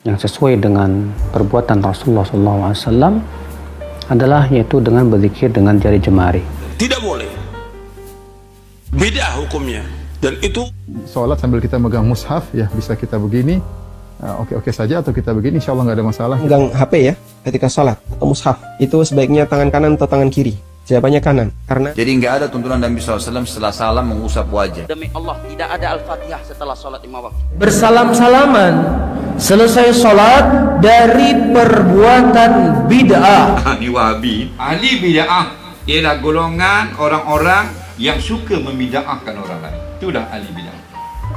yang sesuai dengan perbuatan Rasulullah SAW adalah yaitu dengan berzikir dengan jari jemari. Tidak boleh. Beda hukumnya. Dan itu sholat sambil kita megang mushaf, ya bisa kita begini, oke saja, atau kita begini, insya Allah nggak ada masalah. Megang HP ya ketika sholat atau mushaf, itu sebaiknya tangan kanan atau tangan kiri? Jawabannya kanan, karena jadi nggak ada tuntunan Nabi SAW setelah salam mengusap wajah. Demi Allah, tidak ada Al-Fatihah setelah sholat 5 waktu. Bersalam-salaman selesai sholat dari perbuatan bid'ah. Ahli Wahabi, ahli bid'ah ialah golongan orang-orang yang suka membid'ahkan orang lain. Itulah ahli bid'ah.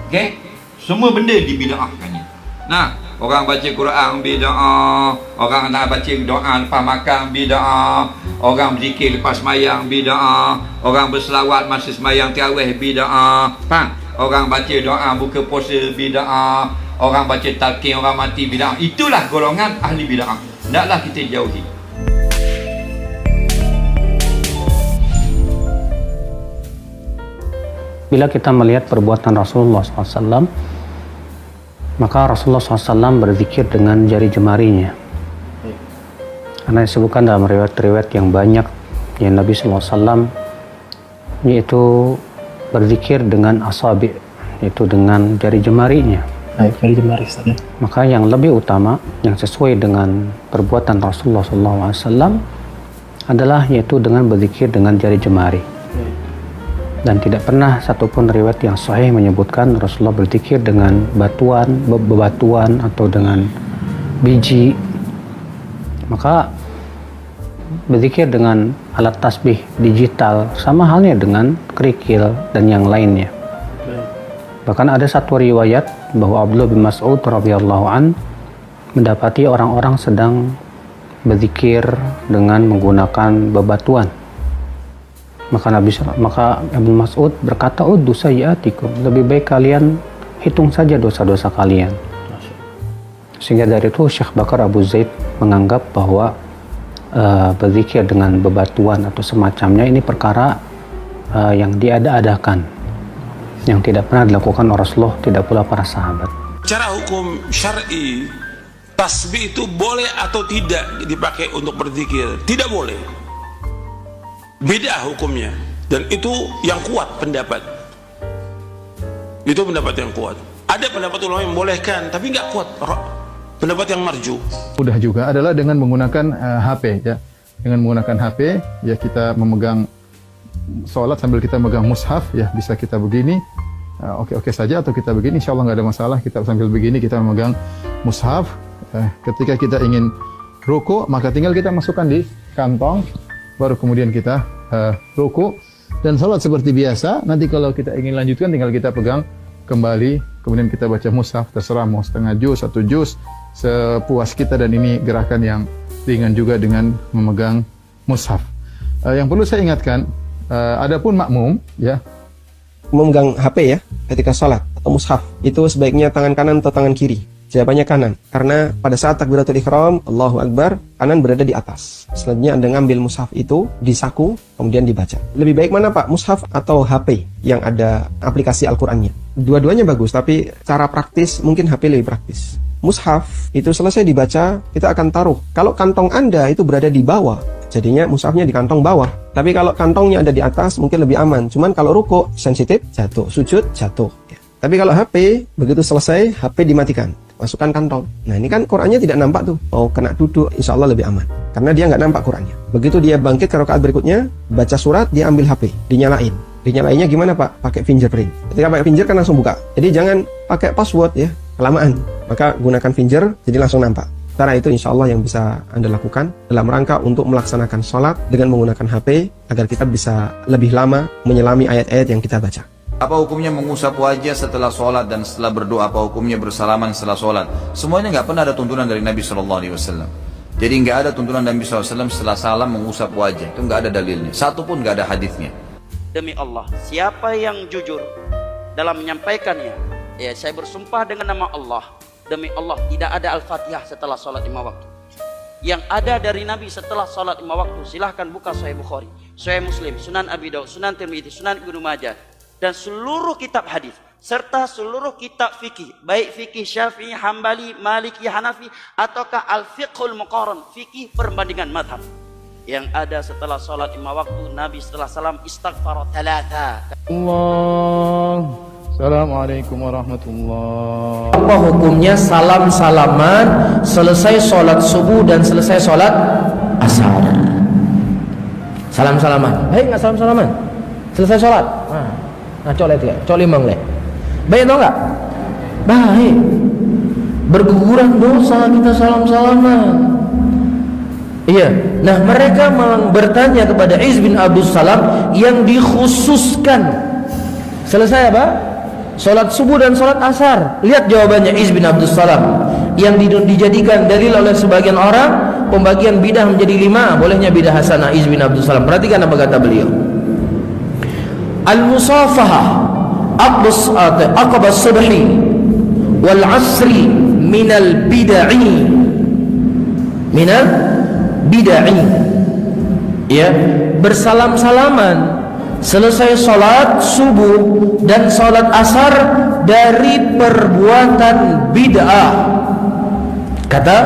Okey? Semua benda dibid'ahkannya. Nah, orang baca Quran bid'ah, orang nak baca doa lepas makan bid'ah, orang berzikir lepas sembahyang bid'ah, orang berselawat masa sembahyang tarawih bid'ah. Faham? Orang baca doa buka puasa bid'ah, orang baca talqin orang mati bid'ah. Itulah golongan ahli bid'ah. Hendaklah kita jauhi. Bila kita melihat perbuatan Rasulullah SAW, maka Rasulullah SAW berzikir dengan jari jemarinya. Karena disebutkan dalam riwayat-riwayat yang banyak yang Nabi SAW yaitu berzikir dengan asabi, yaitu dengan jari jemarinya. Jari jemari, Ustaz. Maka yang lebih utama, yang sesuai dengan perbuatan Rasulullah SAW adalah yaitu dengan berzikir dengan jari jemari. Dan tidak pernah satupun riwayat yang sahih menyebutkan Rasulullah berzikir dengan bebatuan atau dengan biji. Maka berzikir dengan alat tasbih digital sama halnya dengan kerikil dan yang lainnya. Bahkan ada satu riwayat bahwa Abdullah bin Mas'ud radhiyallahu an mendapati orang-orang sedang berzikir dengan menggunakan bebatuan. Maka Ibnu Mas'ud berkata, "Uddu sayyi'atikum." Lebih baik kalian hitung saja dosa-dosa kalian. Sehingga dari itu Syekh Bakar Abu Zaid menganggap bahwa berzikir dengan bebatuan atau semacamnya ini perkara yang diada-adakan, yang tidak pernah dilakukan oleh Rasulullah, tidak pula para sahabat. cara hukum syar'i, tasbih itu boleh atau tidak dipakai untuk berzikir? Tidak boleh. Beda hukumnya. Dan itu yang kuat pendapat. Itu pendapat yang kuat. Ada pendapat ulama yang membolehkan, tapi nggak kuat. Pendapat yang marju. Mudah juga adalah dengan menggunakan HP, ya. Dengan menggunakan HP, ya kita memegang sholat sambil kita megang mushaf, ya bisa kita begini, oke saja, atau kita begini, insya Allah nggak ada masalah. Kita sambil begini kita memegang mushaf. Ketika kita ingin ruku, maka tinggal kita masukkan di kantong, baru kemudian kita ruku dan sholat seperti biasa. Nanti kalau kita ingin lanjutkan, tinggal kita pegang kembali, kemudian kita baca mushaf, terserah mau setengah juz, 1 juz, sepuas kita. Dan ini gerakan yang ringan juga dengan memegang mushaf. Yang perlu saya ingatkan, adapun makmum, ya, memegang HP ya ketika sholat atau mushaf, itu sebaiknya tangan kanan atau tangan kiri? Jawabannya kanan, karena pada saat takbiratul ihram, Allahu Akbar, kanan berada di atas. Selanjutnya Anda ngambil mushaf itu di saku, kemudian dibaca. Lebih baik mana Pak, mushaf atau HP yang ada aplikasi Al-Qur'annya? Dua-duanya bagus, tapi cara praktis mungkin HP lebih praktis. Mushaf itu selesai dibaca, kita akan taruh. Kalau kantong Anda itu berada di bawah, jadinya mushafnya di kantong bawah. Tapi kalau kantongnya ada di atas, mungkin lebih aman. Cuman kalau ruku, sensitif, jatuh. Sujud, jatuh. Tapi kalau HP, begitu selesai, HP dimatikan, masukkan kantong. Nah ini kan Qurannya tidak nampak tuh. Mau kena duduk, insya Allah lebih aman. Karena dia nggak nampak Qurannya. Begitu dia bangkit ke rakaat berikutnya, baca surat, dia ambil HP, dinyalain. Dinyalainnya gimana Pak? Pakai fingerprint. Ketika pakai finger kan langsung buka. Jadi jangan pakai password ya, kelamaan. Maka gunakan finger, jadi langsung nampak. Cara itu insya Allah yang bisa Anda lakukan dalam rangka untuk melaksanakan sholat dengan menggunakan HP, agar kita bisa lebih lama menyelami ayat-ayat yang kita baca. Apa hukumnya mengusap wajah setelah sholat dan setelah berdoa? Apa hukumnya bersalaman setelah sholat? Semuanya nggak pernah ada tuntunan dari Nabi SAW. Jadi nggak ada tuntunan Nabi SAW setelah salam mengusap wajah. Itu nggak ada dalilnya. Satu pun nggak ada hadisnya. Demi Allah, siapa yang jujur dalam menyampaikannya, ya saya bersumpah dengan nama Allah, demi Allah tidak ada Al-Fatihah setelah sholat 5 waktu. Yang ada dari Nabi setelah sholat 5 waktu, silahkan buka Sahih Bukhari, Sahih Muslim, Sunan Abi Daud, Sunan Tirmidzi, Sunan Ibnu Majah, dan seluruh kitab hadis. serta seluruh kitab fikih, baik fikih Syafi'i, Hambali, Maliki, Hanafi, ataukah al-fiqhul muqaran, fikih perbandingan madhab. Yang ada setelah sholat 5 waktu, Nabi setelah salam istighfar 3. Assalamualaikum warahmatullahi. Apa hukumnya salam-salaman selesai sholat subuh dan selesai sholat asar? Salam-salaman. Baik nggak salam-salaman? Selesai sholat. Nah, colek ya, colek leh. Baik atau enggak? Baik. Berguguran dosa kita salam-salaman. Iya. Nah, mereka malah bertanya kepada Iz bin Abdus Salam yang dikhususkan selesai apa? Sholat subuh dan sholat asar. Lihat jawabannya Iz bin Abdus Salam yang dijadikan dalil oleh sebagian orang. Pembagian bidah menjadi 5, bolehnya bidah hasanah Iz bin Abdus Salam. Perhatikan apa kata beliau. Al-musafahah aqabas subhi wal asri minal bid'i, ya, bersalam-salaman selesai sholat subuh dan sholat asar dari perbuatan bid'ah. Kata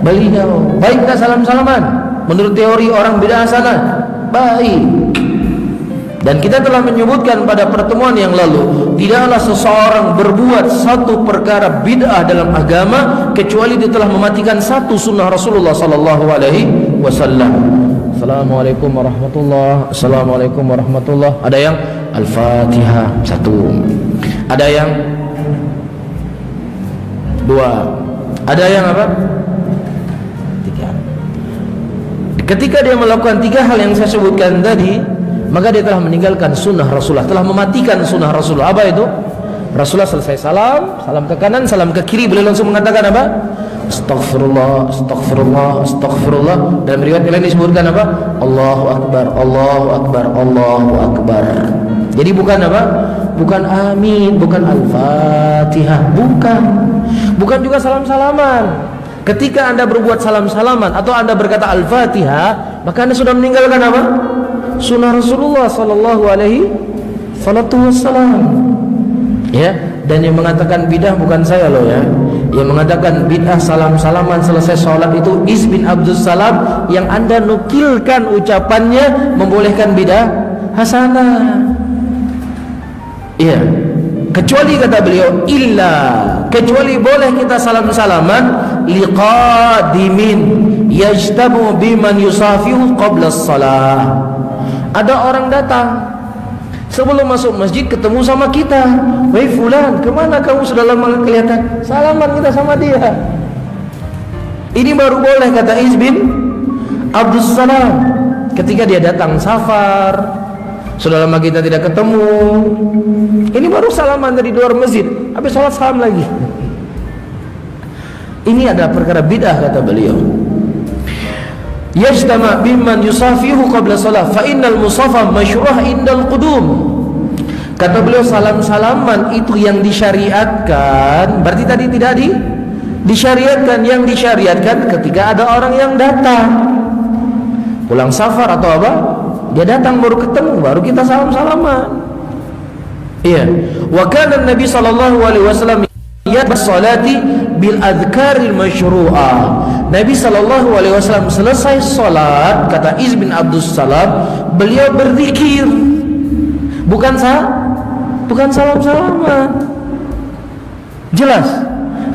beliau, baik tak salam-salaman menurut teori orang bid'ah hasanah? Baik. Dan kita telah menyebutkan pada pertemuan yang lalu, tidaklah seseorang berbuat satu perkara bid'ah dalam agama kecuali dia telah mematikan satu sunnah Rasulullah sallallahu alaihi wasallam. Assalamualaikum warahmatullahi. Assalamualaikum warahmatullahi. Ada yang Al-Fatihah 1. Ada yang 2. Ada yang apa? 3. Ketika dia melakukan 3 hal yang saya sebutkan tadi, maka dia telah meninggalkan sunnah Rasulullah, telah mematikan sunnah Rasulullah. Apa itu? Rasulullah selesai salam ke kanan, salam ke kiri, beliau langsung mengatakan apa? Astaghfirullah, astaghfirullah, astaghfirullah. Dalam riwayat lain disebutkan apa? Allahu Akbar, Allahu Akbar, Allahu Akbar. Jadi bukan apa? Bukan amin, bukan Al-Fatihah, bukan juga salam-salaman. Ketika Anda berbuat salam-salaman atau Anda berkata Al-Fatihah, maka Anda sudah meninggalkan apa? Sunnah Rasulullah sallallahu alaihi wasallam. Ya, dan yang mengatakan bidah bukan saya loh ya. Yang mengatakan bid'ah salam-salaman selesai sholat itu Iz bin Abdus Salam yang Anda nukilkan ucapannya membolehkan bid'ah hasanah. Iya. Kecuali kata beliau kecuali boleh kita salam-salaman liqadimin yajtamu biman yusafihu qabla as-salah. Ada orang datang sebelum masuk masjid ketemu sama kita. Wahai fulan, kemana kamu sudah lama kelihatan? Salaman kita sama dia. Ini baru boleh kata Iz bin Abdus Salam. Ketika dia datang safar, sudah lama kita tidak ketemu, ini baru salaman dari luar masjid, habis sholat salam lagi. Ini adalah perkara bid'ah kata beliau. Yajtama biman yusafihu qabla salat fa innal musafah masyruh indal qudum. Kata beliau salam-salaman itu yang disyariatkan. Berarti tadi tidak disyariatkan. Yang disyariatkan ketika ada orang yang datang pulang safar atau apa, dia datang baru ketemu, baru kita salam-salaman. Iya. Wa kana Nabi sallallahu alaihi wasallam salati bil adhkaril masyru'ah. Nabi sallallahu alaihi wasallam selesai salat, kata Iz bin Abdus Salam, beliau berzikir. Bukan salam-salaman. Jelas.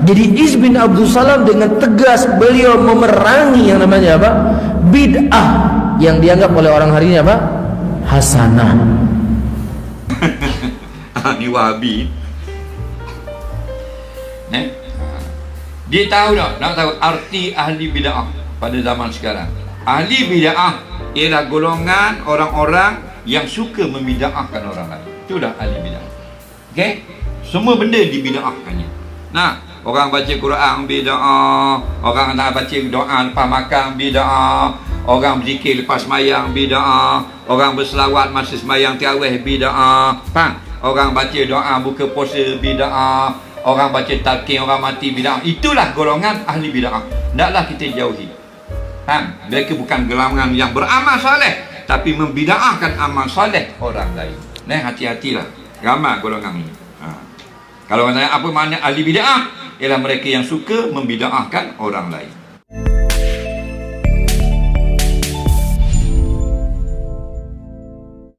Jadi Iz bin Abdus Salam dengan tegas beliau memerangi yang namanya apa? Bid'ah yang dianggap oleh orang hari ini apa? Hasanah. Ni Wahabi. Dia tahu tak? Nak tahu arti ahli bid'ah pada zaman sekarang. Ahli bid'ah ialah golongan orang-orang yang suka membid'ahkan orang lain. Itu dah ahli bid'ah. Okey? Semua benda dibid'ahkannya. Nah, orang baca Quran bid'ah, orang nak baca doa lepas makan bid'ah, orang berzikir lepas sembahyang bid'ah, orang berselawat masa sembahyang tarawih bid'ah. Faham? Orang baca doa buka puasa bid'ah, orang baca talqin orang mati bid'ah. Itulah golongan ahli bid'ah. Hendaklah kita jauhi. Faham? Mereka bukan golongan yang beramal soleh, tapi membid'ahkan amal soleh orang lain. Hati-hatilah. Ramai golongan ini. Kalau orang tanya apa makna ahli bid'ah, ialah mereka yang suka membid'ahkan orang lain.